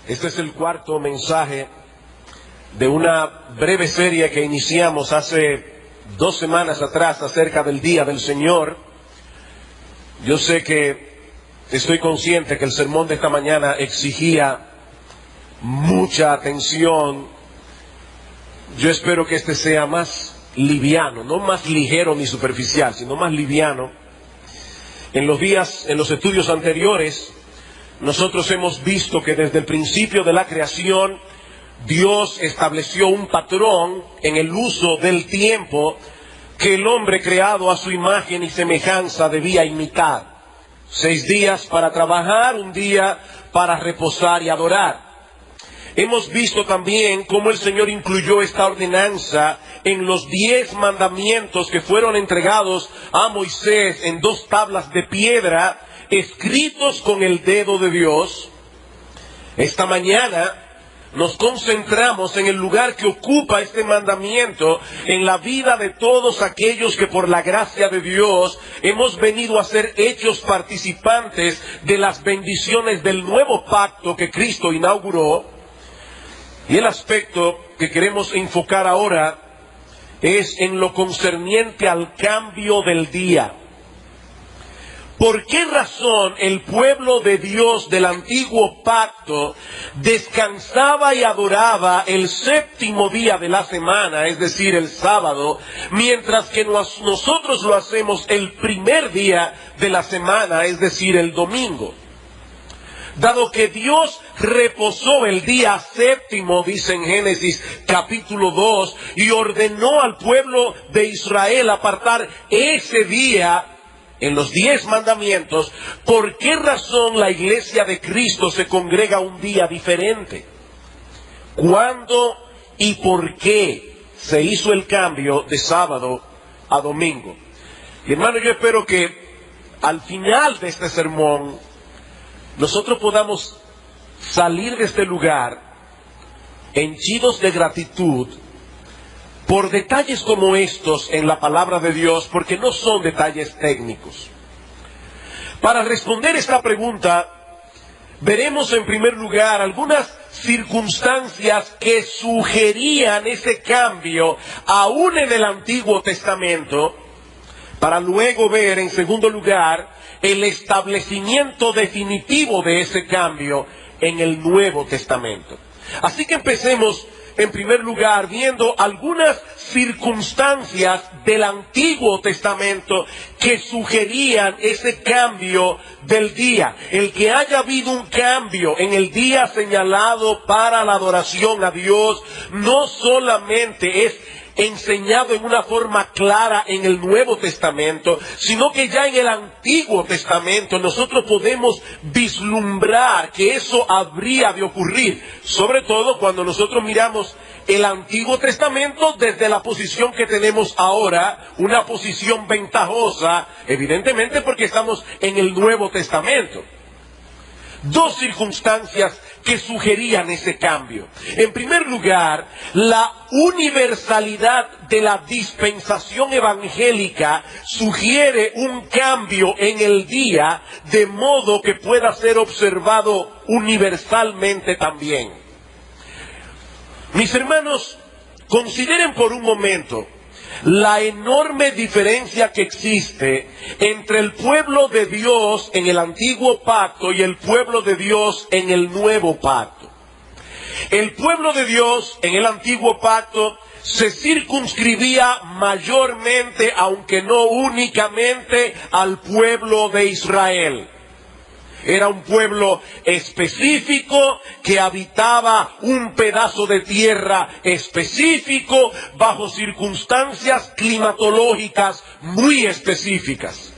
Este es el cuarto mensaje de una breve serie que iniciamos hace 2 semanas atrás acerca del Día del Señor. Yo sé que estoy consciente que el sermón de esta mañana exigía mucha atención. Yo espero que este sea más liviano, no más ligero ni superficial, sino más liviano. En los estudios anteriores, nosotros hemos visto que desde el principio de la creación, Dios estableció un patrón en el uso del tiempo que el hombre creado a su imagen y semejanza debía imitar. 6 días para trabajar, 1 día para reposar y adorar. Hemos visto también cómo el Señor incluyó esta ordenanza en los 10 mandamientos que fueron entregados a Moisés en 2 tablas de piedra, escritos con el dedo de Dios. Esta mañana nos concentramos en el lugar que ocupa este mandamiento en la vida de todos aquellos que por la gracia de Dios hemos venido a ser hechos participantes de las bendiciones del nuevo pacto que Cristo inauguró. Y el aspecto que queremos enfocar ahora es en lo concerniente al cambio del día. ¿Por qué razón el pueblo de Dios del antiguo pacto descansaba y adoraba el 7º día de la semana, es decir, el sábado, mientras que nosotros lo hacemos el primer día de la semana, es decir, el domingo? Dado que Dios reposó el día 7º, dice en Génesis capítulo 2, y ordenó al pueblo de Israel apartar ese día en los 10 mandamientos, ¿por qué razón la iglesia de Cristo se congrega un día diferente? ¿Cuándo y por qué se hizo el cambio de sábado a domingo? Y hermano, yo espero que al final de este sermón nosotros podamos salir de este lugar henchidos de gratitud por detalles como estos en la palabra de Dios, porque no son detalles técnicos. Para responder esta pregunta, veremos en primer lugar algunas circunstancias que sugerían ese cambio aún en el Antiguo Testamento, para luego ver en segundo lugar el establecimiento definitivo de ese cambio en el Nuevo Testamento. Así que empecemos en primer lugar viendo algunas circunstancias del Antiguo Testamento que sugerían ese cambio del día. El que haya habido un cambio en el día señalado para la adoración a Dios no solamente es enseñado en una forma clara en el Nuevo Testamento, sino que ya en el Antiguo Testamento nosotros podemos vislumbrar que eso habría de ocurrir, sobre todo cuando nosotros miramos el Antiguo Testamento desde la posición que tenemos ahora, una posición ventajosa, evidentemente porque estamos en el Nuevo Testamento. 2 circunstancias que sugerían ese cambio. En primer lugar, la universalidad de la dispensación evangélica sugiere un cambio en el día, de modo que pueda ser observado universalmente también. Mis hermanos, consideren por un momento la enorme diferencia que existe entre el pueblo de Dios en el antiguo pacto y el pueblo de Dios en el nuevo pacto. El pueblo de Dios en el antiguo pacto se circunscribía mayormente, aunque no únicamente, al pueblo de Israel. Era un pueblo específico que habitaba un pedazo de tierra específico bajo circunstancias climatológicas muy específicas.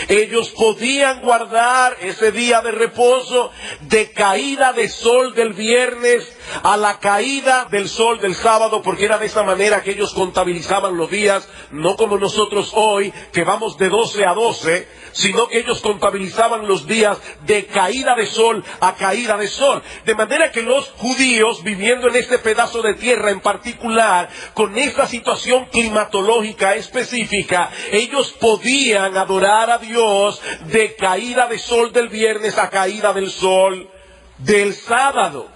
Ellos podían guardar ese día de reposo de caída de sol del viernes a la caída del sol del sábado, porque era de esa manera que ellos contabilizaban los días, no como nosotros hoy, que vamos de 12 a 12, sino que ellos contabilizaban los días de caída de sol a caída de sol. De manera que los judíos, viviendo en este pedazo de tierra en particular, con esta situación climatológica específica, ellos podían adorar a Dios de caída de sol del viernes a caída del sol del sábado.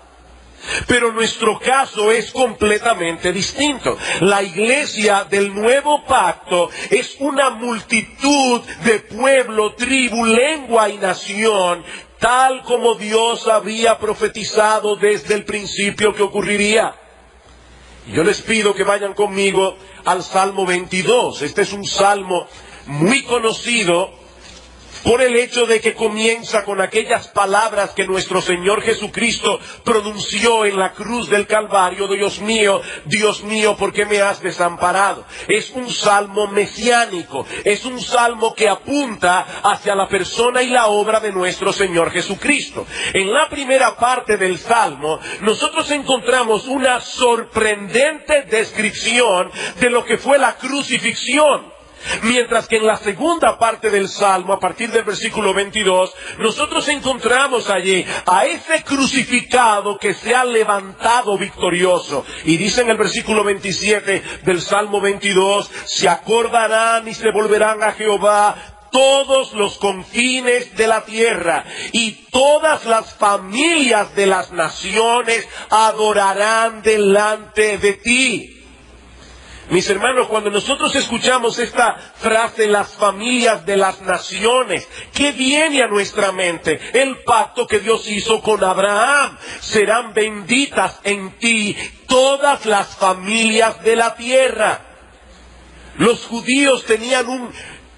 Pero nuestro caso es completamente distinto. La iglesia del nuevo pacto es una multitud de pueblo, tribu, lengua y nación, tal como Dios había profetizado desde el principio que ocurriría. Yo les pido que vayan conmigo al Salmo 22. Este es un salmo muy conocido por el hecho de que comienza con aquellas palabras que nuestro Señor Jesucristo pronunció en la cruz del Calvario: Dios mío, ¿por qué me has desamparado? Es un salmo mesiánico, es un salmo que apunta hacia la persona y la obra de nuestro Señor Jesucristo. En la primera parte del salmo, nosotros encontramos una sorprendente descripción de lo que fue la crucifixión. Mientras que en la segunda parte del Salmo, a partir del versículo 22, nosotros encontramos allí a ese crucificado que se ha levantado victorioso. Y dice en el versículo 27 del Salmo 22, se acordarán y se volverán a Jehová todos los confines de la tierra, y todas las familias de las naciones adorarán delante de ti. Mis hermanos, cuando nosotros escuchamos esta frase, las familias de las naciones, ¿qué viene a nuestra mente? El pacto que Dios hizo con Abraham. Serán benditas en ti todas las familias de la tierra. Los judíos tenían un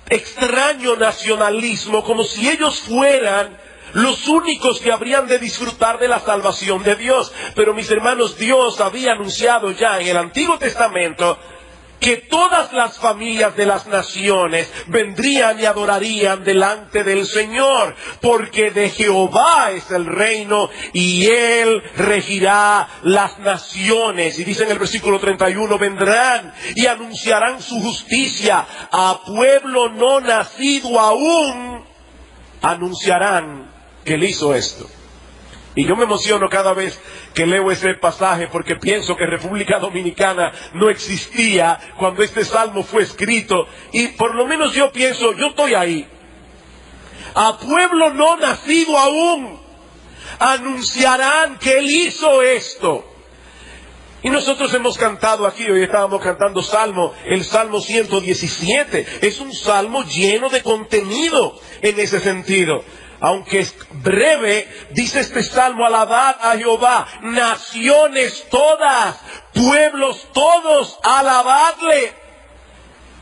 extraño nacionalismo, como si ellos fueran los únicos que habrían de disfrutar de la salvación de Dios. Pero mis hermanos, Dios había anunciado ya en el Antiguo Testamento que todas las familias de las naciones vendrían y adorarían delante del Señor, porque de Jehová es el reino y Él regirá las naciones. Y dice en el versículo 31, vendrán y anunciarán su justicia a pueblo no nacido aún, anunciarán que Él hizo esto. Y yo me emociono cada vez que leo ese pasaje, porque pienso que República Dominicana no existía cuando este salmo fue escrito. Y por lo menos yo pienso, yo estoy ahí. A pueblo no nacido aún, anunciarán que Él hizo esto. Y nosotros hemos cantado aquí, hoy estábamos cantando el Salmo 117. Es un salmo lleno de contenido en ese sentido. Aunque es breve, dice este salmo: alabad a Jehová, naciones todas, pueblos todos, alabadle.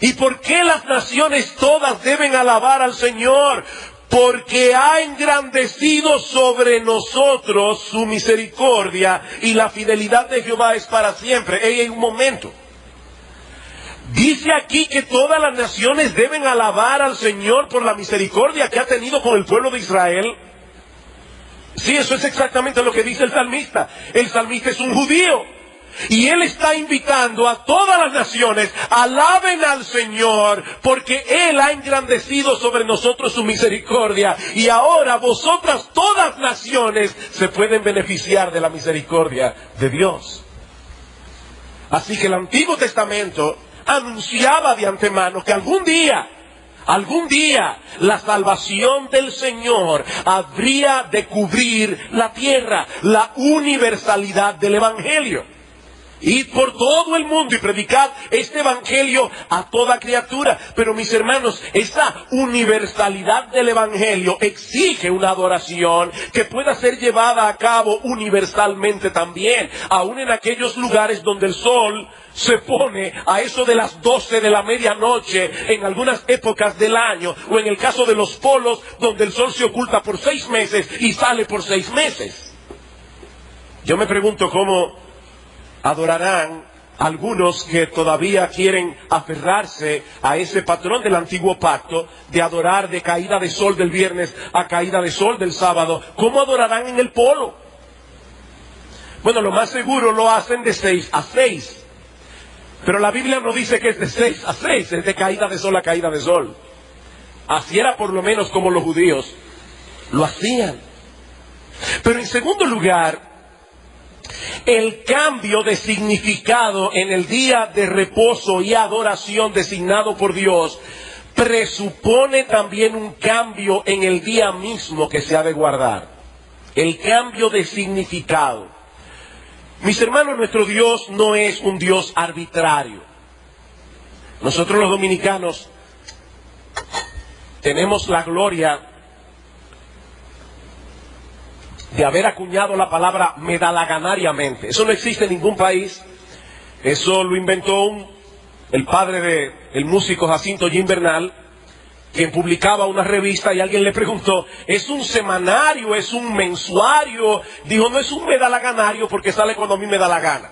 ¿Y por qué las naciones todas deben alabar al Señor? Porque ha engrandecido sobre nosotros su misericordia, y la fidelidad de Jehová es para siempre. En un momento, dice aquí que todas las naciones deben alabar al Señor por la misericordia que ha tenido con el pueblo de Israel. Sí, eso es exactamente lo que dice el salmista. El salmista es un judío, y él está invitando a todas las naciones: alaben al Señor, porque Él ha engrandecido sobre nosotros su misericordia, y ahora vosotras, todas naciones, se pueden beneficiar de la misericordia de Dios. Así que el Antiguo Testamento anunciaba de antemano que algún día, la salvación del Señor habría de cubrir la tierra, la universalidad del Evangelio. Id por todo el mundo y predicad este Evangelio a toda criatura. Pero mis hermanos, esa universalidad del Evangelio exige una adoración que pueda ser llevada a cabo universalmente también, aún en aquellos lugares donde el sol se pone a eso de las 12 de la medianoche en algunas épocas del año, o en el caso de los polos, donde el sol se oculta por 6 meses y sale por 6 meses. Yo me pregunto cómo adorarán algunos que todavía quieren aferrarse a ese patrón del antiguo pacto de adorar de caída de sol del viernes a caída de sol del sábado. ¿Cómo adorarán en el polo? Bueno, lo más seguro lo hacen de 6 a 6. Pero la Biblia no dice que es de 6 a 6, es de caída de sol a caída de sol. Así era por lo menos como los judíos lo hacían. Pero en segundo lugar, el cambio de significado en el día de reposo y adoración designado por Dios presupone también un cambio en el día mismo que se ha de guardar. El cambio de significado. Mis hermanos, nuestro Dios no es un Dios arbitrario. Nosotros los dominicanos tenemos la gloria de haber acuñado la palabra medalaganariamente. Eso no existe en ningún país. Eso lo inventó el padre del músico Jacinto Jim Bernal, quien publicaba una revista, y alguien le preguntó, ¿es un semanario, es un mensuario? Dijo, no, es un medalaganario porque sale cuando a mí me da la gana.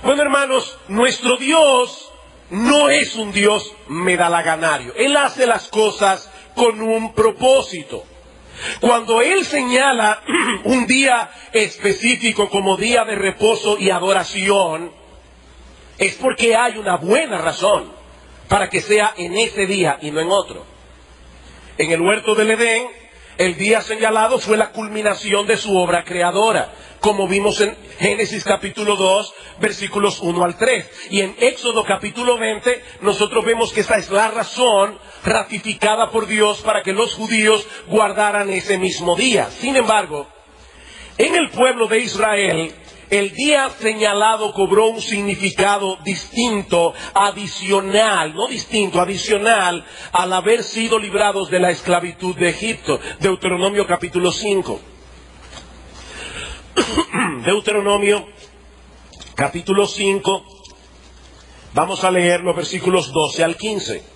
Bueno, hermanos, nuestro Dios no es un Dios medalaganario. Él hace las cosas con un propósito. Cuando Él señala un día específico como día de reposo y adoración, es porque hay una buena razón para que sea en ese día y no en otro. En el huerto del Edén, el día señalado fue la culminación de su obra creadora, como vimos en Génesis capítulo 2, versículos 1 al 3. Y en Éxodo capítulo 20, nosotros vemos que esa es la razón ratificada por Dios para que los judíos guardaran ese mismo día. Sin embargo, en el pueblo de Israel, el día señalado cobró un significado distinto, adicional, no distinto, adicional, al haber sido librados de la esclavitud de Egipto. Deuteronomio capítulo 5. Deuteronomio capítulo 5, vamos a leer los versículos 12 al 15.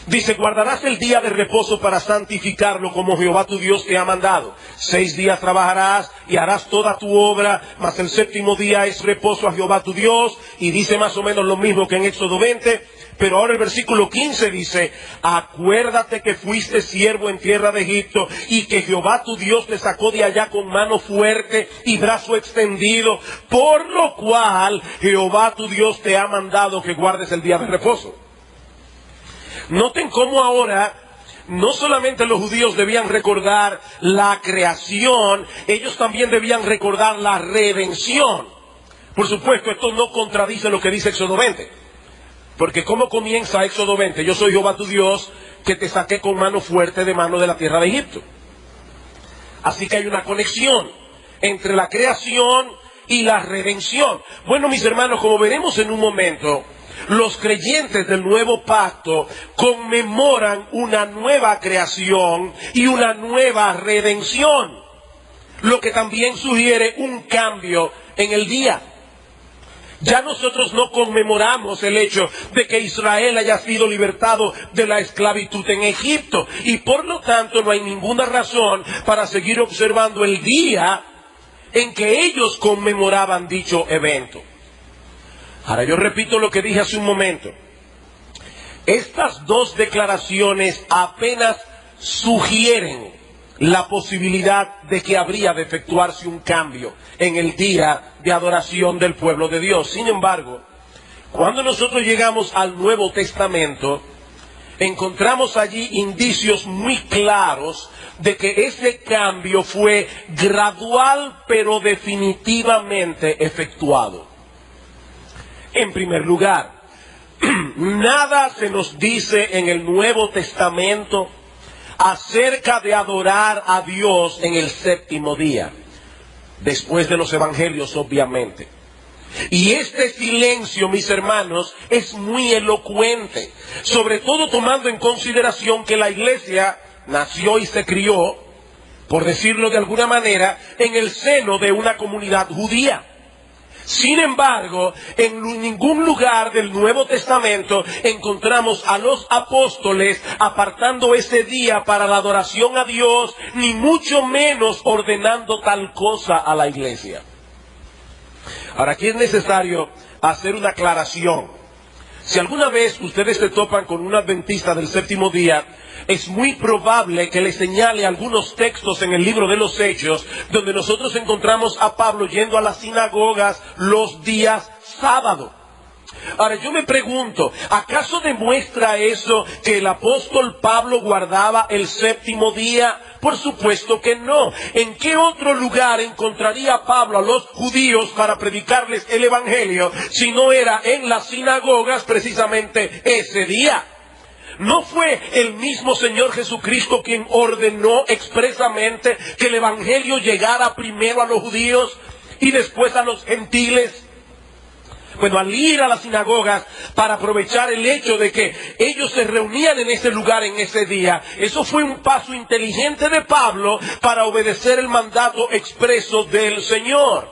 Dice, guardarás el día de reposo para santificarlo como Jehová tu Dios te ha mandado. 6 días trabajarás y harás toda tu obra, mas el séptimo día es reposo a Jehová tu Dios. Y dice más o menos lo mismo que en Éxodo 20, pero ahora el versículo 15 dice, acuérdate que fuiste siervo en tierra de Egipto y que Jehová tu Dios te sacó de allá con mano fuerte y brazo extendido, por lo cual Jehová tu Dios te ha mandado que guardes el día de reposo. Noten cómo ahora no solamente los judíos debían recordar la creación, ellos también debían recordar la redención. Por supuesto, esto no contradice lo que dice Éxodo 20. Porque ¿cómo comienza Éxodo 20? Yo soy Jehová tu Dios que te saqué con mano fuerte de mano de la tierra de Egipto. Así que hay una conexión entre la creación y la redención. Bueno, mis hermanos, como veremos en un momento, los creyentes del nuevo pacto conmemoran una nueva creación y una nueva redención, lo que también sugiere un cambio en el día. Ya nosotros no conmemoramos el hecho de que Israel haya sido libertado de la esclavitud en Egipto, y por lo tanto no hay ninguna razón para seguir observando el día en que ellos conmemoraban dicho evento. Ahora yo repito lo que dije hace un momento. Estas dos declaraciones apenas sugieren la posibilidad de que habría de efectuarse un cambio en el día de adoración del pueblo de Dios. Sin embargo, cuando nosotros llegamos al Nuevo Testamento, encontramos allí indicios muy claros de que ese cambio fue gradual pero definitivamente efectuado. En primer lugar, nada se nos dice en el Nuevo Testamento acerca de adorar a Dios en el séptimo día, después de los evangelios, obviamente. Y este silencio, mis hermanos, es muy elocuente, sobre todo tomando en consideración que la iglesia nació y se crió, por decirlo de alguna manera, en el seno de una comunidad judía. Sin embargo, en ningún lugar del Nuevo Testamento encontramos a los apóstoles apartando ese día para la adoración a Dios, ni mucho menos ordenando tal cosa a la iglesia. Ahora, aquí es necesario hacer una aclaración. Si alguna vez ustedes se topan con un adventista del séptimo día, es muy probable que le señale algunos textos en el libro de los Hechos, donde nosotros encontramos a Pablo yendo a las sinagogas los días sábado. Ahora yo me pregunto, ¿acaso demuestra eso que el apóstol Pablo guardaba el séptimo día? Por supuesto que no. ¿En qué otro lugar encontraría Pablo a los judíos para predicarles el evangelio si no era en las sinagogas precisamente ese día? ¿No fue el mismo Señor Jesucristo quien ordenó expresamente que el Evangelio llegara primero a los judíos y después a los gentiles? Bueno, al ir a las sinagogas para aprovechar el hecho de que ellos se reunían en ese lugar en ese día, eso fue un paso inteligente de Pablo para obedecer el mandato expreso del Señor.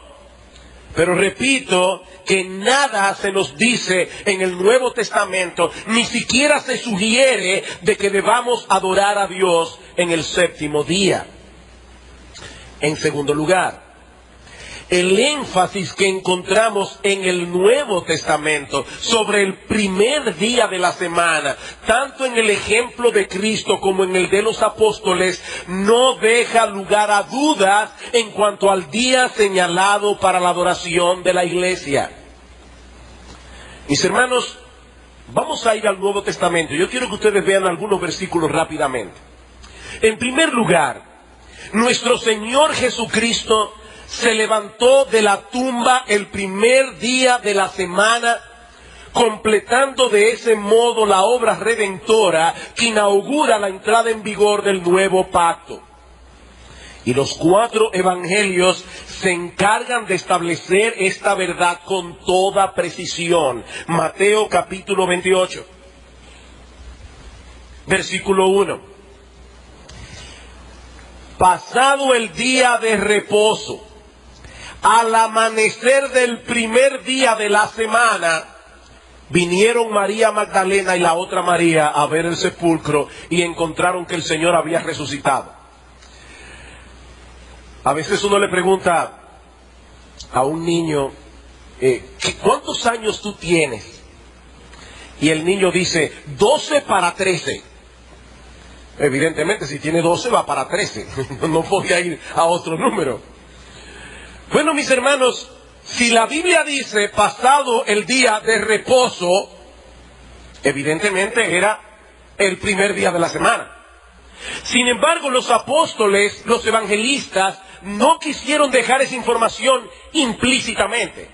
Pero repito que nada se nos dice en el Nuevo Testamento, ni siquiera se sugiere de que debamos adorar a Dios en el séptimo día. En segundo lugar, el énfasis que encontramos en el Nuevo Testamento sobre el primer día de la semana, tanto en el ejemplo de Cristo como en el de los apóstoles, no deja lugar a dudas en cuanto al día señalado para la adoración de la iglesia. Mis hermanos, vamos a ir al Nuevo Testamento. Yo quiero que ustedes vean algunos versículos rápidamente. En primer lugar, nuestro Señor Jesucristo se levantó de la tumba el primer día de la semana, completando de ese modo la obra redentora que inaugura la entrada en vigor del nuevo pacto. Y los 4 evangelios se encargan de establecer esta verdad con toda precisión. Mateo capítulo 28, versículo 1. Pasado el día de reposo, al amanecer del primer día de la semana, vinieron María Magdalena y la otra María a ver el sepulcro y encontraron que el Señor había resucitado. A veces uno le pregunta a un niño, ¿cuántos años tú tienes? Y el niño dice, 12 para 13. Evidentemente, si tiene 12 va para 13. No podía ir a otro número. Bueno, mis hermanos, si la Biblia dice pasado el día de reposo, evidentemente era el primer día de la semana. Sin embargo, los apóstoles, los evangelistas, no quisieron dejar esa información implícitamente.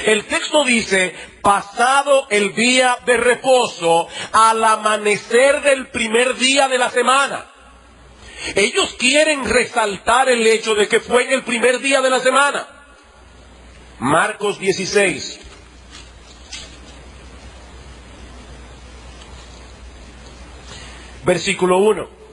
El texto dice, pasado el día de reposo, al amanecer del primer día de la semana. Ellos quieren resaltar el hecho de que fue en el primer día de la semana. Marcos 16. Versículo 1.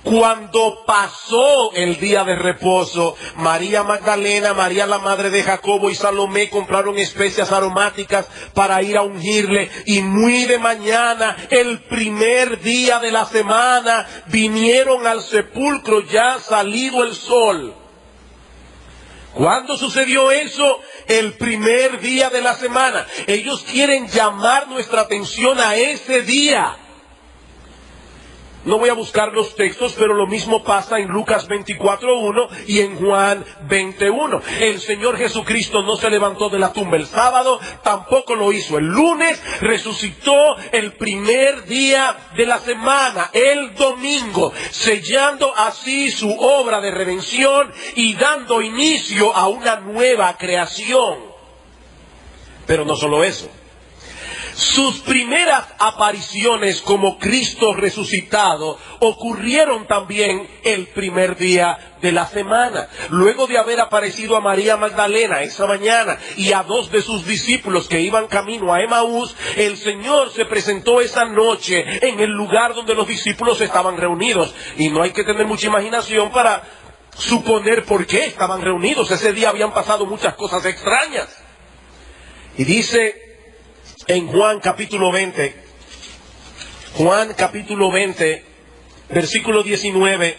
Cuando pasó el día de reposo, María Magdalena, María la madre de Jacobo y Salomé compraron especias aromáticas para ir a ungirle. Y muy de mañana, el primer día de la semana, vinieron al sepulcro ya salido el sol. ¿Cuándo sucedió eso? El primer día de la semana. Ellos quieren llamar nuestra atención a ese día. No voy a buscar los textos, pero lo mismo pasa en Lucas 24:1 y en Juan 20:1. El Señor Jesucristo no se levantó de la tumba el sábado, tampoco lo hizo el lunes, resucitó el primer día de la semana, el domingo, sellando así su obra de redención y dando inicio a una nueva creación. Pero no solo eso. Sus primeras apariciones como Cristo resucitado ocurrieron también el primer día de la semana. Luego de haber aparecido a María Magdalena esa mañana y a 2 de sus discípulos que iban camino a Emaús, el Señor se presentó esa noche en el lugar donde los discípulos estaban reunidos. Y no hay que tener mucha imaginación para suponer por qué estaban reunidos. Ese día habían pasado muchas cosas extrañas. Y dice en Juan capítulo 20, versículo 19,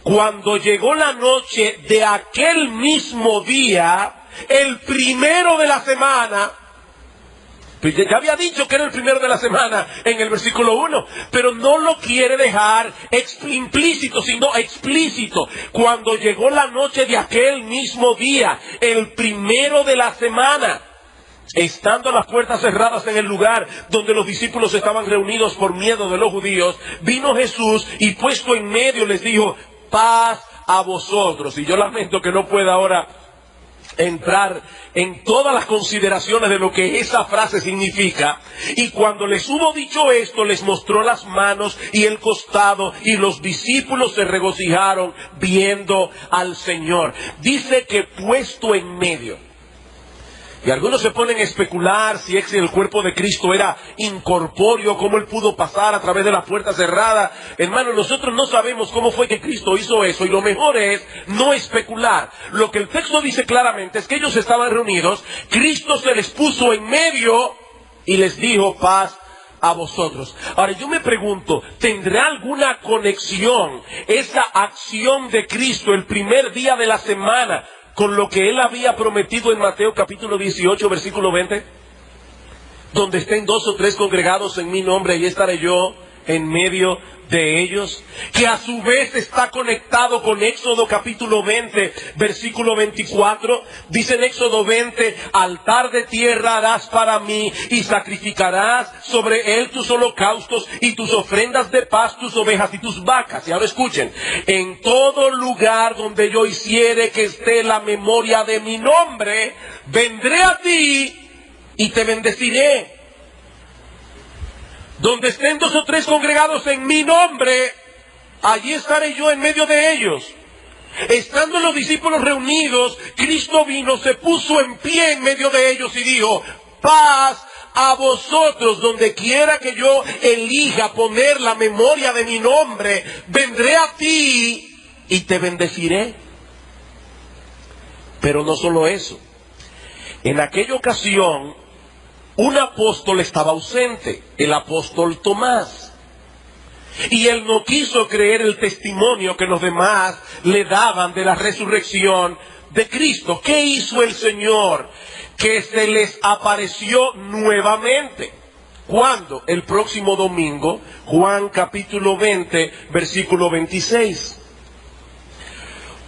cuando llegó la noche de aquel mismo día, el primero de la semana, pues ya había dicho que era el primero de la semana en el versículo 1, pero no lo quiere dejar implícito, sino explícito. Cuando llegó la noche de aquel mismo día, el primero de la semana, estando las puertas cerradas en el lugar donde los discípulos estaban reunidos por miedo de los judíos, vino Jesús y puesto en medio les dijo, paz a vosotros. Y yo lamento que no pueda ahora entrar en todas las consideraciones de lo que esa frase significa. Y cuando les hubo dicho esto, les mostró las manos y el costado, y los discípulos se regocijaron viendo al Señor. Dice que puesto en medio. Y algunos se ponen a especular si el cuerpo de Cristo era incorpóreo, cómo Él pudo pasar a través de la puerta cerrada. Hermano, nosotros no sabemos cómo fue que Cristo hizo eso, y lo mejor es no especular. Lo que el texto dice claramente es que ellos estaban reunidos, Cristo se les puso en medio y les dijo: paz a vosotros. Ahora yo me pregunto, ¿tendrá alguna conexión esa acción de Cristo el primer día de la semana con lo que Él había prometido en Mateo capítulo 18, versículo 20? Donde estén 2 o 3 congregados en mi nombre, ahí estaré yo en medio de ellos. Que a su vez está conectado con Éxodo capítulo 20, versículo 24. Dice en Éxodo 20: altar de tierra harás para mí, y sacrificarás sobre él tus holocaustos y tus ofrendas de paz, tus ovejas y tus vacas. Y ahora escuchen: en todo lugar donde yo hiciere que esté la memoria de mi nombre, vendré a ti y te bendeciré. Donde estén 2 o 3 congregados en mi nombre, allí estaré yo en medio de ellos. Estando los discípulos reunidos, Cristo vino, se puso en pie en medio de ellos y dijo: paz a vosotros. Donde quiera que yo elija poner la memoria de mi nombre, vendré a ti y te bendeciré. Pero no solo eso. En aquella ocasión, un apóstol estaba ausente, el apóstol Tomás. Y él no quiso creer el testimonio que los demás le daban de la resurrección de Cristo. ¿Qué hizo el Señor? Que se les apareció nuevamente. ¿Cuándo? El próximo domingo, Juan capítulo 20, versículo 26.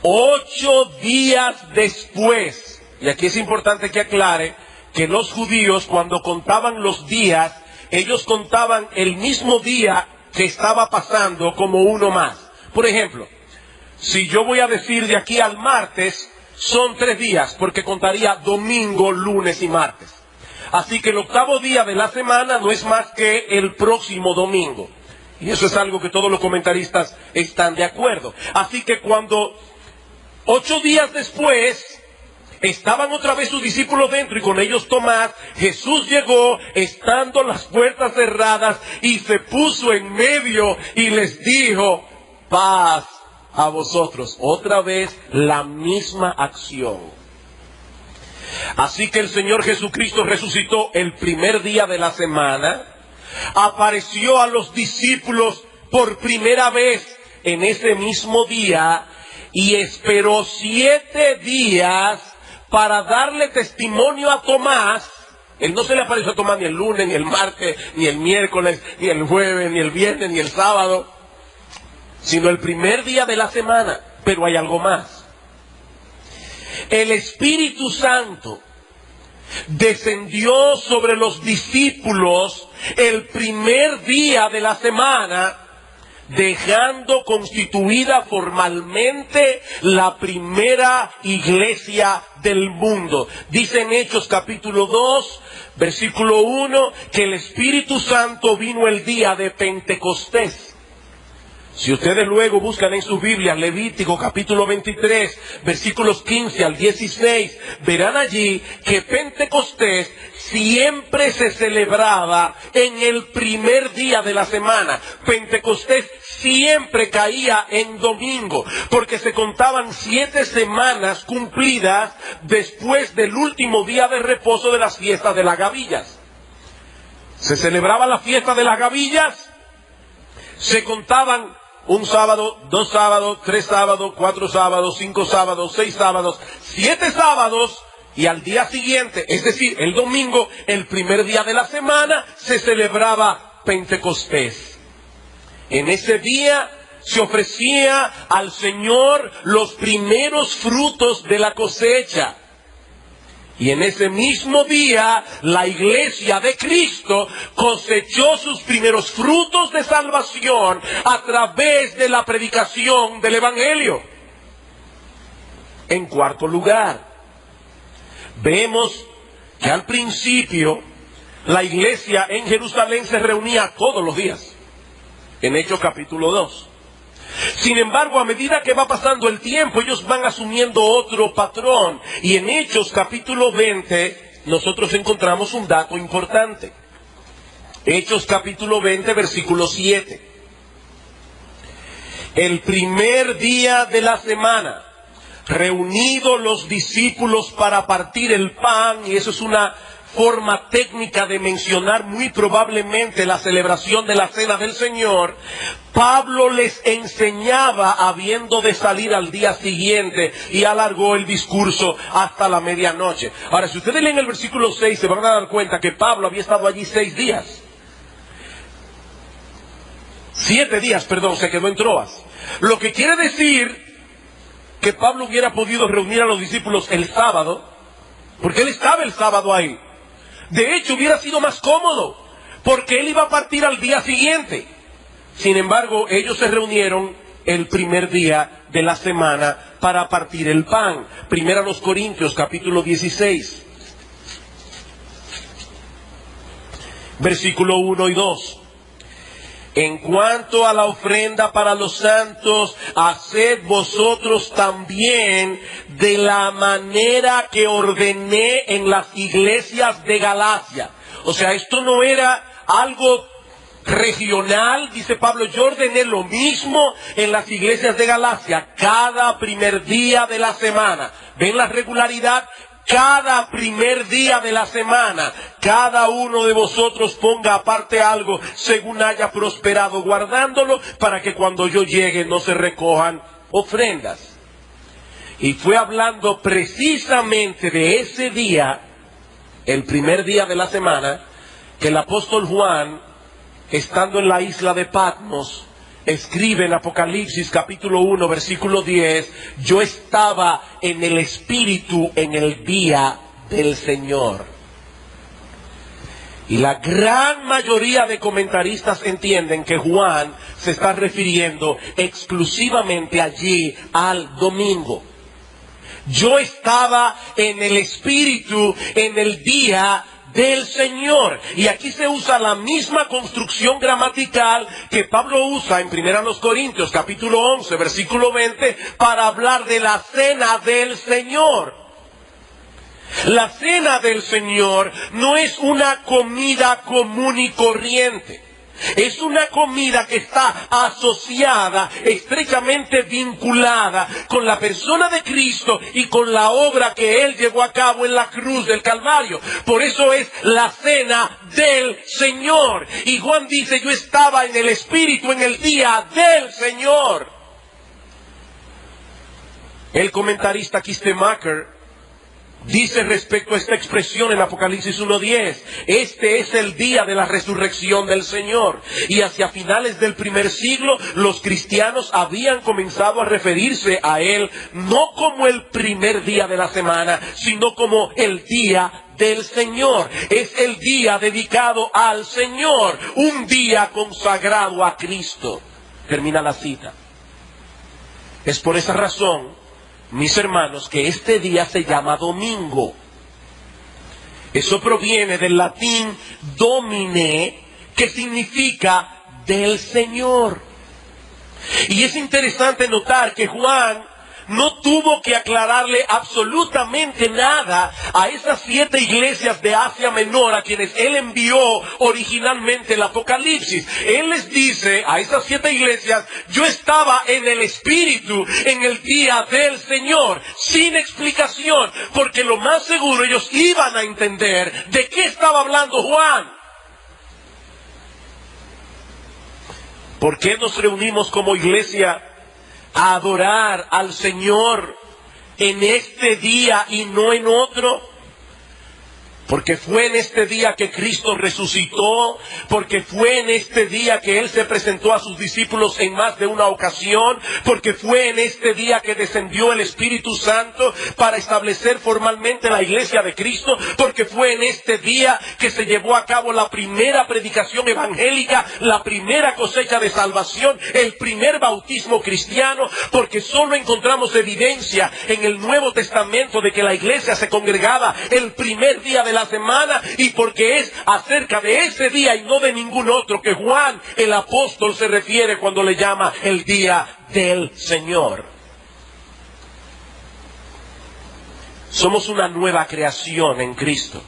8 días después, y aquí es importante que aclare que los judíos, cuando contaban los días, ellos contaban el mismo día que estaba pasando como uno más. Por ejemplo, si yo voy a decir de aquí al martes, son 3 días, porque contaría domingo, lunes y martes. Así que el 8º día de la semana no es más que el próximo domingo. Y eso es algo que todos los comentaristas están de acuerdo. Así que cuando 8 días después estaban otra vez sus discípulos dentro, y con ellos Tomás, Jesús llegó estando las puertas cerradas y se puso en medio y les dijo: paz a vosotros. Otra vez la misma acción. Así que el Señor Jesucristo resucitó el primer día de la semana, apareció a los discípulos por primera vez en ese mismo día y esperó 7 días para darle testimonio a Tomás. Él no se le apareció a Tomás ni el lunes, ni el martes, ni el miércoles, ni el jueves, ni el viernes, ni el sábado, sino el primer día de la semana. Pero hay algo más. El Espíritu Santo descendió sobre los discípulos el primer día de la semana, dejando constituida formalmente la primera iglesia del mundo. Dice en Hechos capítulo 2, versículo 1, que el Espíritu Santo vino el día de Pentecostés. Si ustedes luego buscan en sus Biblias Levítico capítulo 23, versículos 15 al 16, verán allí que Pentecostés siempre se celebraba en el primer día de la semana. Pentecostés siempre caía en domingo, porque se contaban 7 semanas cumplidas después del último día de reposo de las fiestas de las gavillas. Se celebraba la fiesta de las gavillas, se contaban 1 sábado, 2 sábados, 3 sábados, 4 sábados, 5 sábados, 6 sábados, 7 sábados, y al día siguiente, es decir, el domingo, el primer día de la semana, se celebraba Pentecostés. En ese día se ofrecía al Señor los primeros frutos de la cosecha. Y en ese mismo día, la iglesia de Cristo cosechó sus primeros frutos de salvación a través de la predicación del Evangelio. En cuarto lugar, vemos que al principio la iglesia en Jerusalén se reunía todos los días, en Hechos capítulo 2. Sin embargo, a medida que va pasando el tiempo, ellos van asumiendo otro patrón. Y en Hechos capítulo 20, nosotros encontramos un dato importante. Hechos capítulo 20, versículo 7. El primer día de la semana, reunidos los discípulos para partir el pan, y eso es una forma técnica de mencionar muy probablemente la celebración de la Cena del Señor, Pablo les enseñaba habiendo de salir al día siguiente y alargó el discurso hasta la medianoche. Ahora, si ustedes leen el versículo 6, se van a dar cuenta que Pablo había estado allí 6 días. 7 días, perdón, se quedó en Troas. Lo que quiere decir que Pablo hubiera podido reunir a los discípulos el sábado, porque él estaba el sábado ahí. De hecho, hubiera sido más cómodo, porque él iba a partir al día siguiente. Sin embargo, ellos se reunieron el primer día de la semana para partir el pan. Primera a los Corintios, capítulo 16, versículo 1 y 2. En cuanto a la ofrenda para los santos, haced vosotros también de la manera que ordené en las iglesias de Galacia. O sea, esto no era algo regional, dice Pablo, yo ordené lo mismo en las iglesias de Galacia, cada primer día de la semana. ¿Ven la regularidad? Cada primer día de la semana, cada uno de vosotros ponga aparte algo según haya prosperado, guardándolo para que cuando yo llegue no se recojan ofrendas. Y fue hablando precisamente de ese día, el primer día de la semana, que el apóstol Juan, estando en la isla de Patmos, escribe en Apocalipsis capítulo 1 versículo 10, yo estaba en el Espíritu en el día del Señor. Y la gran mayoría de comentaristas entienden que Juan se está refiriendo exclusivamente allí al domingo. Yo estaba en el Espíritu en el día del Señor. Y aquí se usa la misma construcción gramatical que Pablo usa en 1 Corintios capítulo 11 versículo 20 para hablar de la cena del Señor. La cena del Señor no es una comida común y corriente. Es una comida que está asociada, estrechamente vinculada con la persona de Cristo y con la obra que Él llevó a cabo en la cruz del Calvario. Por eso es la cena del Señor. Y Juan dice, yo estaba en el Espíritu en el día del Señor. El comentarista Kistemaker dice respecto a esta expresión en Apocalipsis 1:10, este es el día de la resurrección del Señor. Y hacia finales del primer siglo, los cristianos habían comenzado a referirse a Él no como el primer día de la semana, sino como el día del Señor. Es el día dedicado al Señor, un día consagrado a Cristo. Termina la cita. Es por esa razón, mis hermanos, que este día se llama domingo. Eso proviene del latín domine, que significa del Señor. Y es interesante notar que Juan no tuvo que aclararle absolutamente nada a esas 7 iglesias de Asia Menor a quienes él envió originalmente el Apocalipsis. Él les dice a esas 7 iglesias, yo estaba en el Espíritu en el día del Señor, sin explicación, porque lo más seguro ellos iban a entender de qué estaba hablando Juan. ¿Por qué nos reunimos como iglesia a adorar al Señor en este día y no en otro? Porque fue en este día que Cristo resucitó, porque fue en este día que Él se presentó a sus discípulos en más de una ocasión, porque fue en este día que descendió el Espíritu Santo para establecer formalmente la iglesia de Cristo, porque fue en este día que se llevó a cabo la primera predicación evangélica, la primera cosecha de salvación, el primer bautismo cristiano, porque solo encontramos evidencia en el Nuevo Testamento de que la iglesia se congregaba el primer día de la semana, y porque es acerca de ese día y no de ningún otro que Juan el apóstol se refiere cuando le llama el día del Señor. Somos una nueva creación en Cristo.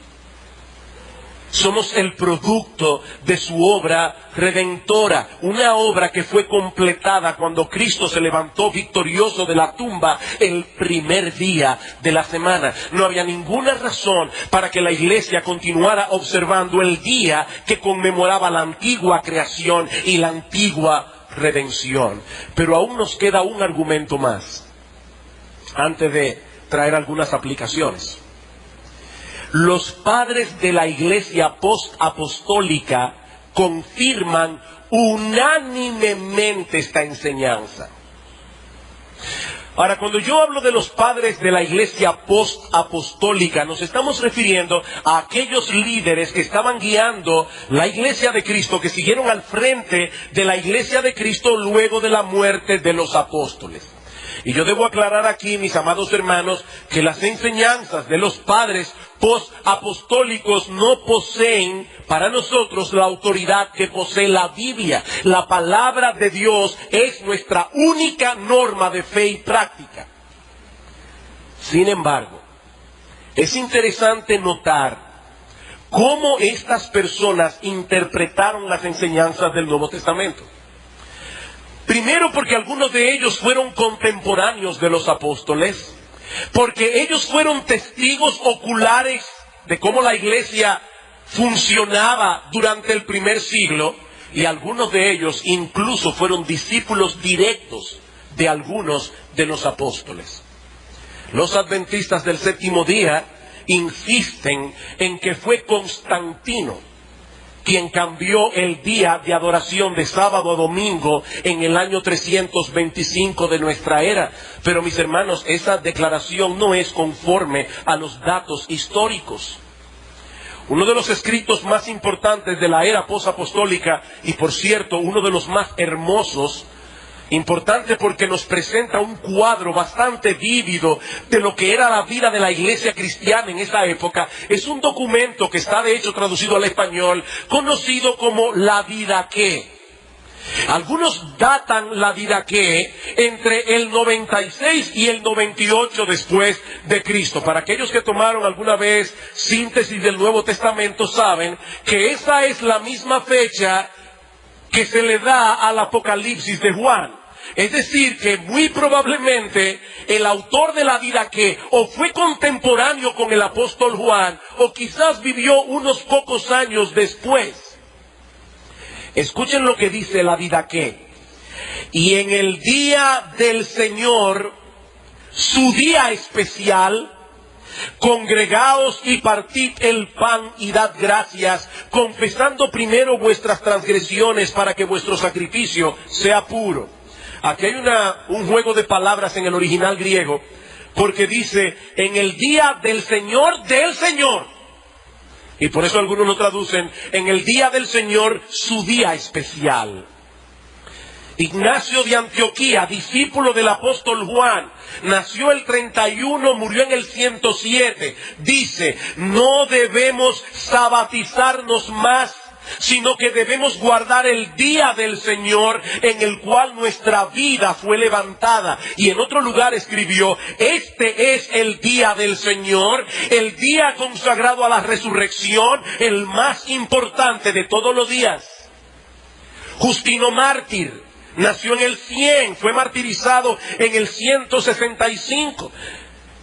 Somos el producto de su obra redentora, una obra que fue completada cuando Cristo se levantó victorioso de la tumba el primer día de la semana. No había ninguna razón para que la iglesia continuara observando el día que conmemoraba la antigua creación y la antigua redención. Pero aún nos queda un argumento más, antes de traer algunas aplicaciones. Los padres de la iglesia post-apostólica confirman unánimemente esta enseñanza. Ahora, cuando yo hablo de los padres de la iglesia post-apostólica, nos estamos refiriendo a aquellos líderes que estaban guiando la iglesia de Cristo, que siguieron al frente de la iglesia de Cristo luego de la muerte de los apóstoles. Y yo debo aclarar aquí, mis amados hermanos, que las enseñanzas de los padres post-apostólicos no poseen para nosotros la autoridad que posee la Biblia. La palabra de Dios es nuestra única norma de fe y práctica. Sin embargo, es interesante notar cómo estas personas interpretaron las enseñanzas del Nuevo Testamento. Primero, porque algunos de ellos fueron contemporáneos de los apóstoles, porque ellos fueron testigos oculares de cómo la iglesia funcionaba durante el primer siglo, y algunos de ellos incluso fueron discípulos directos de algunos de los apóstoles. Los adventistas del séptimo día insisten en que fue Constantino quien cambió el día de adoración de sábado a domingo en el año 325 de nuestra era. Pero mis hermanos, esa declaración no es conforme a los datos históricos. Uno de los escritos más importantes de la era posapostólica, y por cierto, uno de los más hermosos, importante porque nos presenta un cuadro bastante vívido de lo que era la vida de la iglesia cristiana en esa época, es un documento que está de hecho traducido al español, conocido como la Didaqué. Algunos datan la Didaqué entre el 96 y el 98 después de Cristo. Para aquellos que tomaron alguna vez síntesis del Nuevo Testamento saben que esa es la misma fecha que se le da al Apocalipsis de Juan. Es decir, que muy probablemente el autor de la Didaqué o fue contemporáneo con el apóstol Juan, o quizás vivió unos pocos años después. Escuchen lo que dice la Didaqué. Y en el día del Señor, su día especial, congregaos y partid el pan y dad gracias, confesando primero vuestras transgresiones para que vuestro sacrificio sea puro. Aquí hay un juego de palabras en el original griego, porque dice, en el día del Señor, y por eso algunos lo traducen, en el día del Señor, su día especial. Ignacio de Antioquía, discípulo del apóstol Juan, nació el 31, murió en el 107. Dice, no debemos sabatizarnos más, sino que debemos guardar el día del Señor en el cual nuestra vida fue levantada. Y en otro lugar escribió, este es el día del Señor, el día consagrado a la resurrección, el más importante de todos los días. Justino mártir, nació en el 100, fue martirizado en el 165.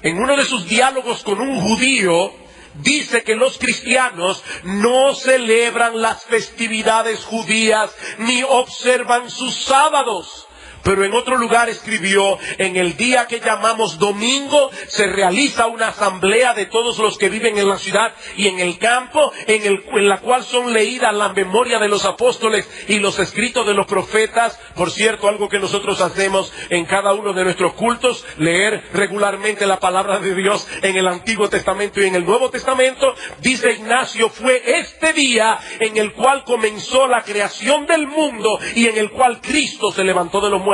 En uno de sus diálogos con un judío, dice que los cristianos no celebran las festividades judías ni observan sus sábados, Pero en otro lugar escribió: en el día que llamamos domingo se realiza una asamblea de todos los que viven en la ciudad y en el campo, en la cual son leídas la memoria de los apóstoles y los escritos de los profetas. Por cierto, algo que nosotros hacemos en cada uno de nuestros cultos: leer regularmente la palabra de Dios en el Antiguo Testamento y en el Nuevo Testamento. Dice Ignacio: fue este día en el cual comenzó la creación del mundo y en el cual Cristo se levantó de los muertos.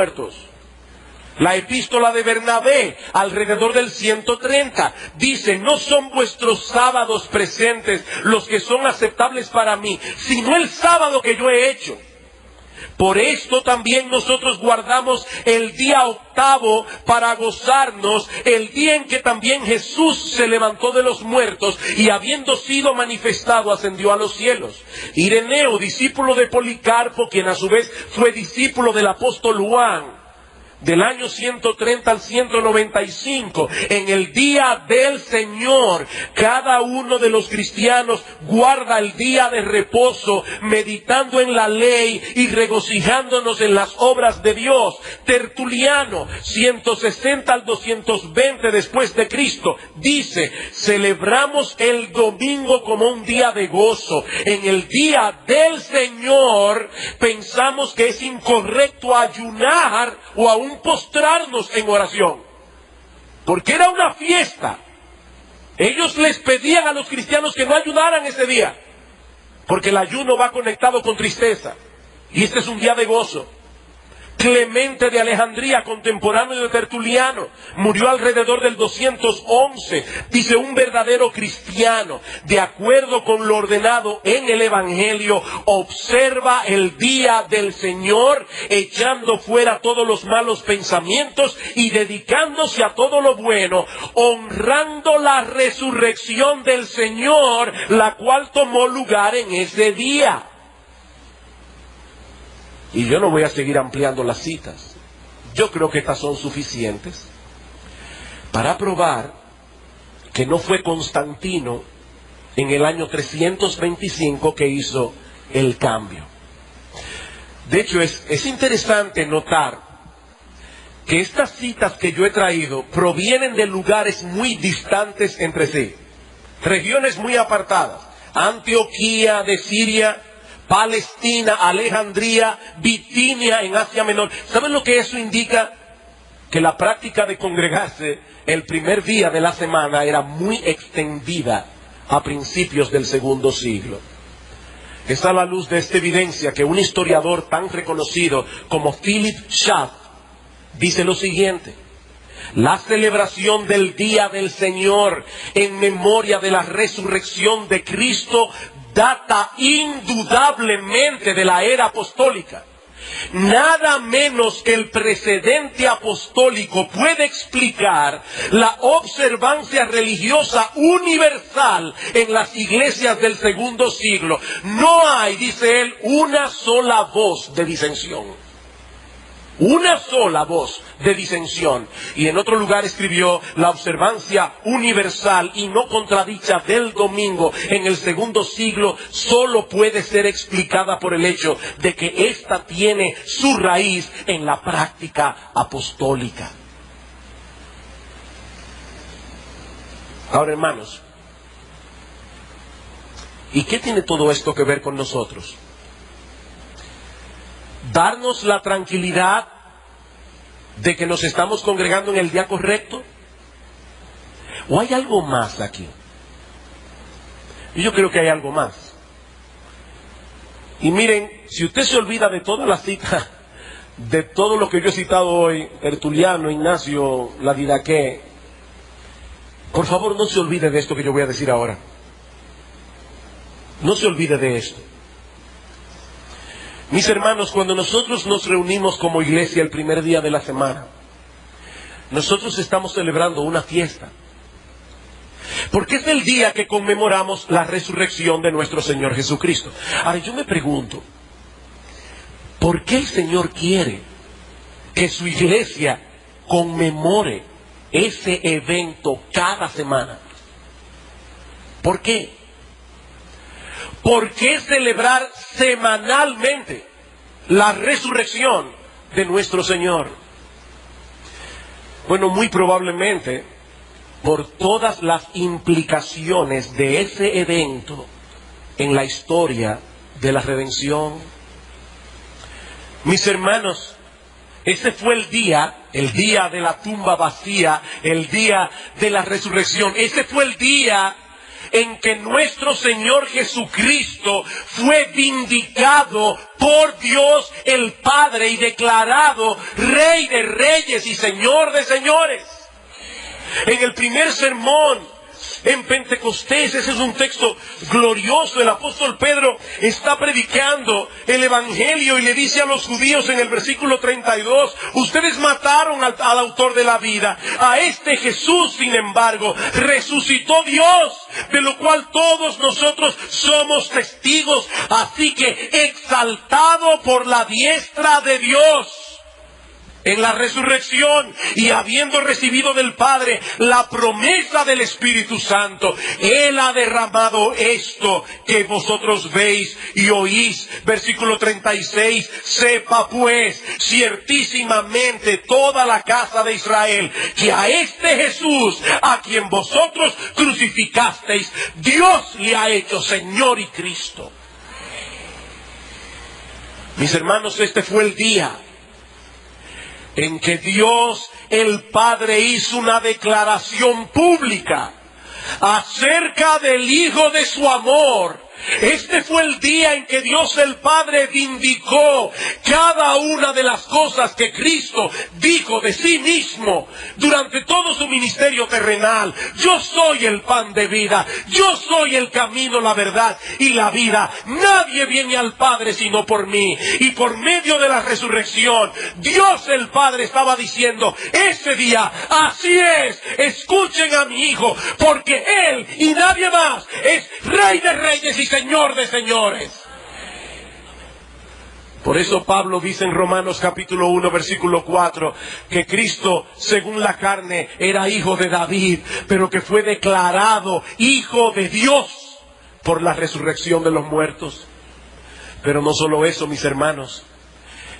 La epístola de Bernabé, alrededor del 130, dice: no son vuestros sábados presentes los que son aceptables para mí, sino el sábado que yo he hecho. Por esto también nosotros guardamos el día octavo para gozarnos, el día en que también Jesús se levantó de los muertos y, habiendo sido manifestado, ascendió a los cielos. Ireneo, discípulo de Policarpo, quien a su vez fue discípulo del apóstol Juan, del año 130 al 195, en el día del Señor, cada uno de los cristianos guarda el día de reposo, meditando en la ley y regocijándonos en las obras de Dios. Tertuliano, 160 al 220 después de Cristo, dice: celebramos el domingo como un día de gozo. En el día del Señor pensamos que es incorrecto ayunar o aún postrarnos en oración, porque era una fiesta. Ellos les pedían a los cristianos que no ayunaran ese día, porque el ayuno va conectado con tristeza, y este es un día de gozo. Clemente de Alejandría, contemporáneo de Tertuliano, murió alrededor del 211. Dice: un verdadero cristiano, de acuerdo con lo ordenado en el Evangelio, observa el día del Señor, echando fuera todos los malos pensamientos y dedicándose a todo lo bueno, honrando la resurrección del Señor, la cual tomó lugar en ese día. Y yo no voy a seguir ampliando las citas. Yo creo que estas son suficientes para probar que no fue Constantino en el año 325 que hizo el cambio. De hecho, es interesante notar que estas citas que yo he traído provienen de lugares muy distantes entre sí, regiones muy apartadas: Antioquía de Siria, Palestina, Alejandría, Bitinia en Asia Menor. ¿Saben lo que eso indica? Que la práctica de congregarse el primer día de la semana era muy extendida a principios del segundo siglo. Es a la luz de esta evidencia que un historiador tan reconocido como Philip Schaff dice lo siguiente: la celebración del Día del Señor en memoria de la resurrección de Cristo data indudablemente de la era apostólica. Nada menos que el precedente apostólico puede explicar la observancia religiosa universal en las iglesias del segundo siglo. No hay, dice él, una sola voz de disensión. Una sola voz de disensión. Y en otro lugar escribió: la observancia universal y no contradicha del domingo en el segundo siglo solo puede ser explicada por el hecho de que ésta tiene su raíz en la práctica apostólica. Ahora, hermanos, ¿y qué tiene todo esto que ver con nosotros? Darnos la tranquilidad de que nos estamos congregando en el día correcto. ¿O hay algo más aquí? Y yo creo que hay algo más. Y miren, si usted se olvida de toda la cita, de todo lo que yo he citado hoy, Tertuliano, Ignacio, la Didaqué, por favor no se olvide de esto que yo voy a decir ahora. No se olvide de esto. Mis hermanos, cuando nosotros nos reunimos como iglesia el primer día de la semana, nosotros estamos celebrando una fiesta. Porque es el día que conmemoramos la resurrección de nuestro Señor Jesucristo. Ahora yo me pregunto, ¿por qué el Señor quiere que su iglesia conmemore ese evento cada semana? ¿Por qué? ¿Por qué celebrar semanalmente la resurrección de nuestro Señor. Bueno, muy probablemente, por todas las implicaciones de ese evento en la historia de la redención. Mis hermanos, ese fue el día de la tumba vacía, el día de la resurrección. Ese fue el día en que nuestro Señor Jesucristo fue vindicado por Dios el Padre y declarado Rey de Reyes y Señor de Señores. En el primer sermón en Pentecostés, ese es un texto glorioso, el apóstol Pedro está predicando el evangelio y le dice a los judíos en el versículo 32, ustedes mataron al autor de la vida, a este Jesús sin embargo resucitó Dios, de lo cual todos nosotros somos testigos, así que exaltado por la diestra de Dios en la resurrección y habiendo recibido del Padre la promesa del Espíritu Santo, Él ha derramado esto que vosotros veis y oís. Versículo 36, sepa pues ciertísimamente toda la casa de Israel que a este Jesús, a quien vosotros crucificasteis, Dios le ha hecho Señor y Cristo. Mis hermanos, este fue el día en que Dios el Padre hizo una declaración pública acerca del Hijo de su amor. Este fue el día en que Dios el Padre vindicó cada una de las cosas que Cristo dijo de sí mismo durante todo su ministerio terrenal. Yo soy el pan de vida, yo soy el camino, la verdad y la vida. Nadie viene al Padre sino por mí. Y por medio de la resurrección, Dios el Padre estaba diciendo, ese día, así es, escuchen a mi Hijo, porque Él y nadie más es Rey de Reyes y Señor de señores. Por eso Pablo dice en Romanos capítulo 1 versículo 4 que Cristo según la carne era hijo de David, pero que fue declarado hijo de Dios por la resurrección de los muertos. Pero no solo eso, mis hermanos.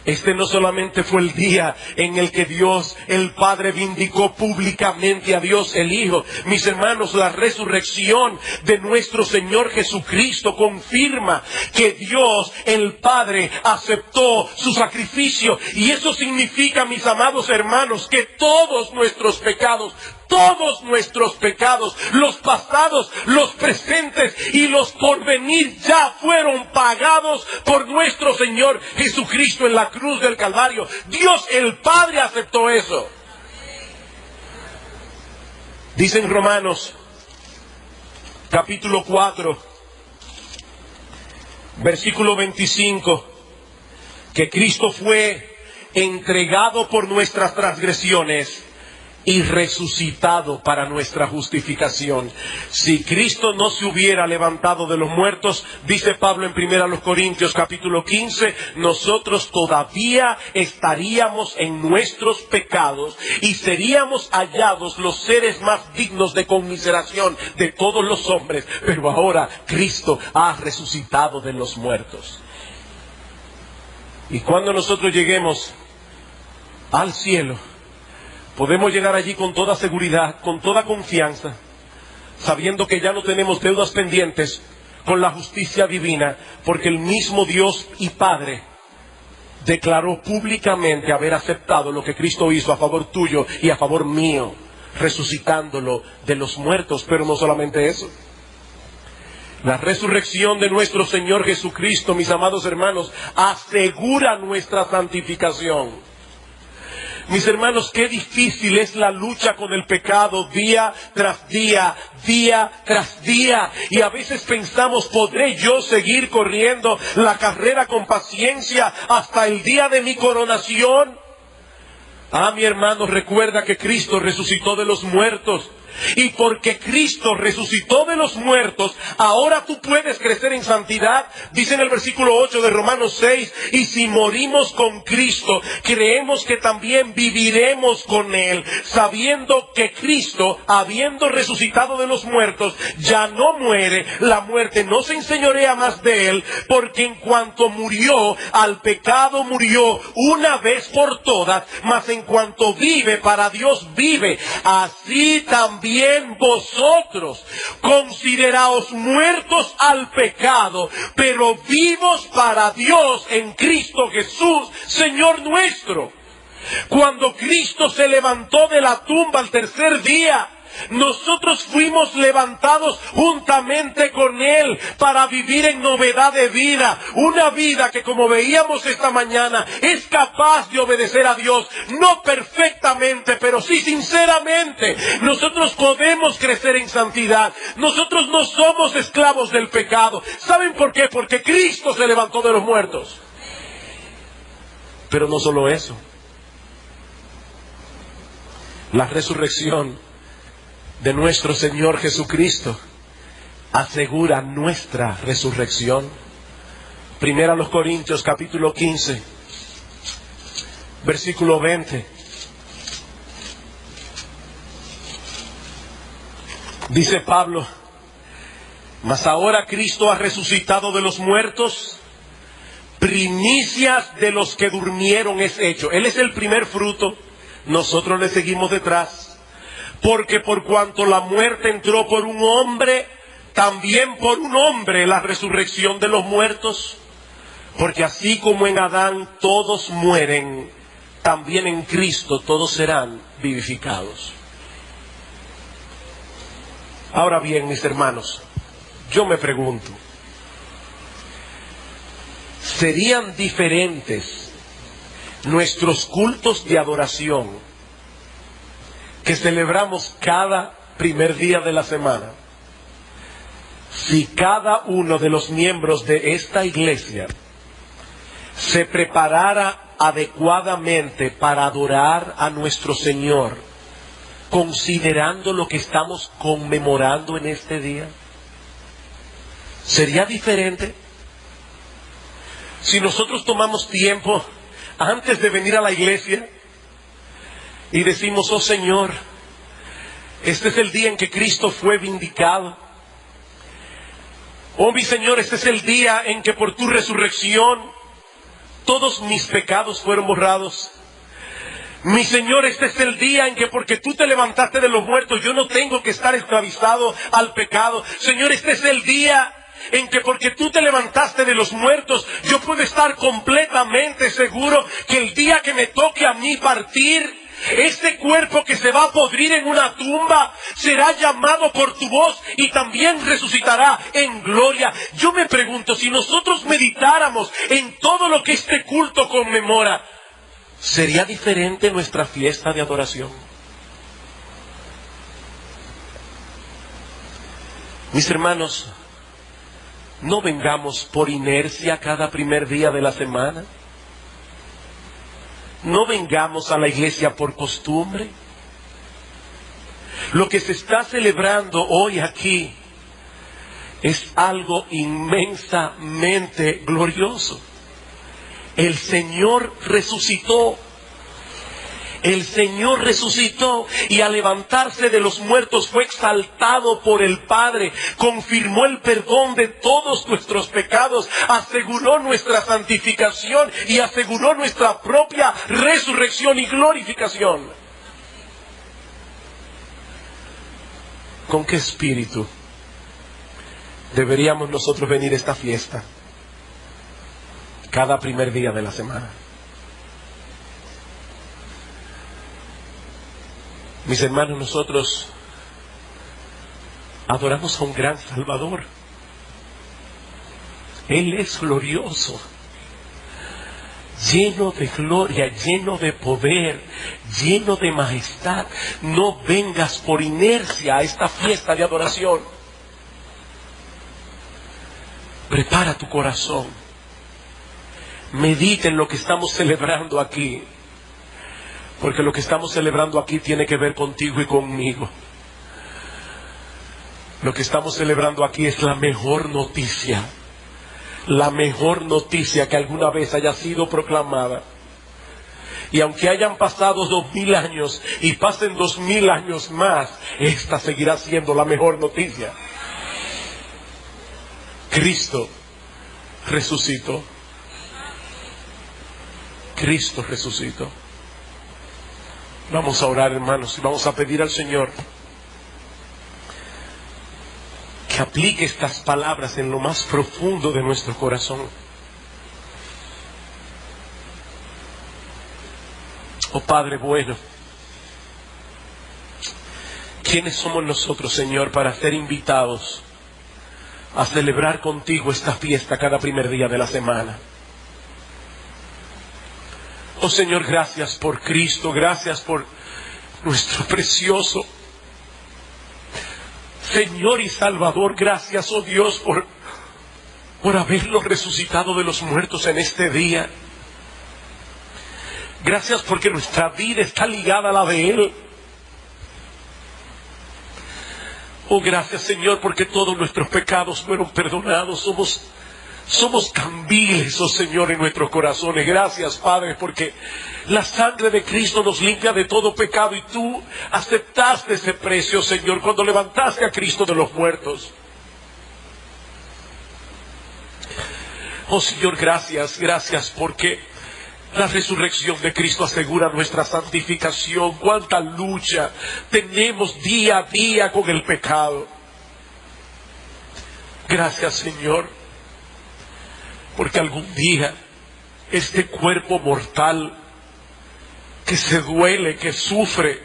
Este no solamente fue el día en el que Dios el Padre vindicó públicamente a Dios el Hijo. Mis hermanos, la resurrección de nuestro Señor Jesucristo confirma que Dios el Padre aceptó su sacrificio. Y eso significa, mis amados hermanos, que todos nuestros pecados, los pasados, los presentes y los porvenir ya fueron pagados por nuestro Señor Jesucristo en la cruz del Calvario. Dios el Padre aceptó eso. Dice en Romanos capítulo 4 versículo 25 que Cristo fue entregado por nuestras transgresiones y resucitado para nuestra justificación. Si Cristo no se hubiera levantado de los muertos, dice Pablo en 1 Corintios capítulo 15, nosotros todavía estaríamos en nuestros pecados y seríamos hallados los seres más dignos de conmiseración de todos los hombres. Pero ahora Cristo ha resucitado de los muertos. Y cuando nosotros lleguemos al cielo, podemos llegar allí con toda seguridad, con toda confianza, sabiendo que ya no tenemos deudas pendientes con la justicia divina, porque el mismo Dios y Padre declaró públicamente haber aceptado lo que Cristo hizo a favor tuyo y a favor mío, resucitándolo de los muertos. Pero no solamente eso. La resurrección de nuestro Señor Jesucristo, mis amados hermanos, asegura nuestra santificación. Mis hermanos, qué difícil es la lucha con el pecado día tras día, día tras día. Y a veces pensamos, ¿podré yo seguir corriendo la carrera con paciencia hasta el día de mi coronación? Ah, mi hermano, recuerda que Cristo resucitó de los muertos. Y porque Cristo resucitó de los muertos, ahora tú puedes crecer en santidad. Dice en el versículo 8 de Romanos 6, y si morimos con Cristo, creemos que también viviremos con Él, sabiendo que Cristo, habiendo resucitado de los muertos, ya no muere, la muerte no se enseñorea más de Él, porque en cuanto murió, al pecado murió una vez por todas, mas en cuanto vive, para Dios vive. Así también vosotros, consideraos muertos al pecado, pero vivos para Dios en Cristo Jesús, Señor nuestro. Cuando Cristo se levantó de la tumba al tercer día, nosotros fuimos levantados juntamente con Él para vivir en novedad de vida. Una vida que, como veíamos esta mañana, es capaz de obedecer a Dios. No perfectamente, pero sí sinceramente. Nosotros podemos crecer en santidad. Nosotros no somos esclavos del pecado. ¿Saben por qué? Porque Cristo se levantó de los muertos. Pero no solo eso. La resurrección de nuestro Señor Jesucristo asegura nuestra resurrección. Primera a los Corintios capítulo 15, versículo 20. Dice Pablo: mas ahora Cristo ha resucitado de los muertos, primicias de los que durmieron es hecho. Él es el primer fruto, nosotros le seguimos detrás. Porque por cuanto la muerte entró por un hombre, también por un hombre la resurrección de los muertos. Porque así como en Adán todos mueren, también en Cristo todos serán vivificados. Ahora bien, mis hermanos, yo me pregunto, ¿serían diferentes nuestros cultos de adoración que celebramos cada primer día de la semana si cada uno de los miembros de esta iglesia se preparara adecuadamente para adorar a nuestro Señor, considerando lo que estamos conmemorando en este día? ¿Sería diferente si nosotros tomamos tiempo antes de venir a la iglesia y decimos: oh Señor, este es el día en que Cristo fue vindicado? Oh mi Señor, este es el día en que por tu resurrección todos mis pecados fueron borrados. Mi Señor, este es el día en que porque tú te levantaste de los muertos, yo no tengo que estar esclavizado al pecado. Señor, este es el día en que porque tú te levantaste de los muertos, yo puedo estar completamente seguro que el día que me toque a mí partir, este cuerpo que se va a podrir en una tumba será llamado por tu voz y también resucitará en gloria. Yo me pregunto, si nosotros meditáramos en todo lo que este culto conmemora, ¿sería diferente nuestra fiesta de adoración? Mis hermanos, no vengamos por inercia cada primer día de la semana. No vengamos a la iglesia por costumbre. Lo que se está celebrando hoy aquí es algo inmensamente glorioso. El Señor resucitó. El Señor resucitó y al levantarse de los muertos fue exaltado por el Padre, confirmó el perdón de todos nuestros pecados, aseguró nuestra santificación y aseguró nuestra propia resurrección y glorificación. ¿Con qué espíritu deberíamos nosotros venir a esta fiesta cada primer día de la semana? Mis hermanos, nosotros adoramos a un gran Salvador. Él es glorioso, lleno de gloria, lleno de poder, lleno de majestad. No vengas por inercia a esta fiesta de adoración. Prepara tu corazón. Medita en lo que estamos celebrando aquí. Porque lo que estamos celebrando aquí tiene que ver contigo y conmigo. Lo que estamos celebrando aquí es la mejor noticia que alguna vez haya sido proclamada. Y aunque hayan pasado 2000 años y pasen 2000 años más, esta seguirá siendo la mejor noticia. Cristo resucitó. Cristo resucitó. Vamos a orar, hermanos, y vamos a pedir al Señor que aplique estas palabras en lo más profundo de nuestro corazón. Oh Padre bueno, ¿quiénes somos nosotros, Señor, para ser invitados a celebrar contigo esta fiesta cada primer día de la semana? Oh Señor, gracias por Cristo, gracias por nuestro precioso Señor y Salvador. Gracias, oh Dios, por haberlo resucitado de los muertos en este día. Gracias porque nuestra vida está ligada a la de Él. Oh, gracias, Señor, porque todos nuestros pecados fueron perdonados. Somos tan viles, oh Señor, en nuestros corazones. Gracias, Padre, porque la sangre de Cristo nos limpia de todo pecado y tú aceptaste ese precio, Señor, cuando levantaste a Cristo de los muertos. Oh Señor, gracias porque la resurrección de Cristo asegura nuestra santificación. Cuánta lucha tenemos día a día con el pecado. Gracias, Señor, porque algún día este cuerpo mortal que se duele, que sufre,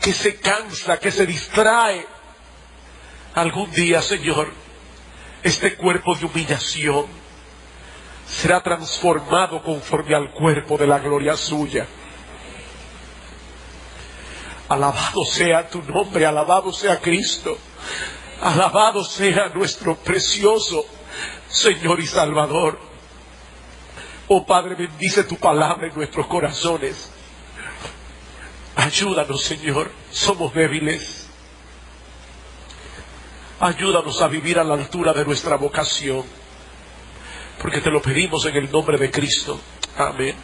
que se cansa, que se distrae, algún día, Señor, este cuerpo de humillación será transformado conforme al cuerpo de la gloria suya. Alabado sea tu nombre, alabado sea Cristo, alabado sea nuestro precioso Señor y Salvador. Oh Padre, bendice tu palabra en nuestros corazones. Ayúdanos, Señor, somos débiles. Ayúdanos a vivir a la altura de nuestra vocación, porque te lo pedimos en el nombre de Cristo. Amén.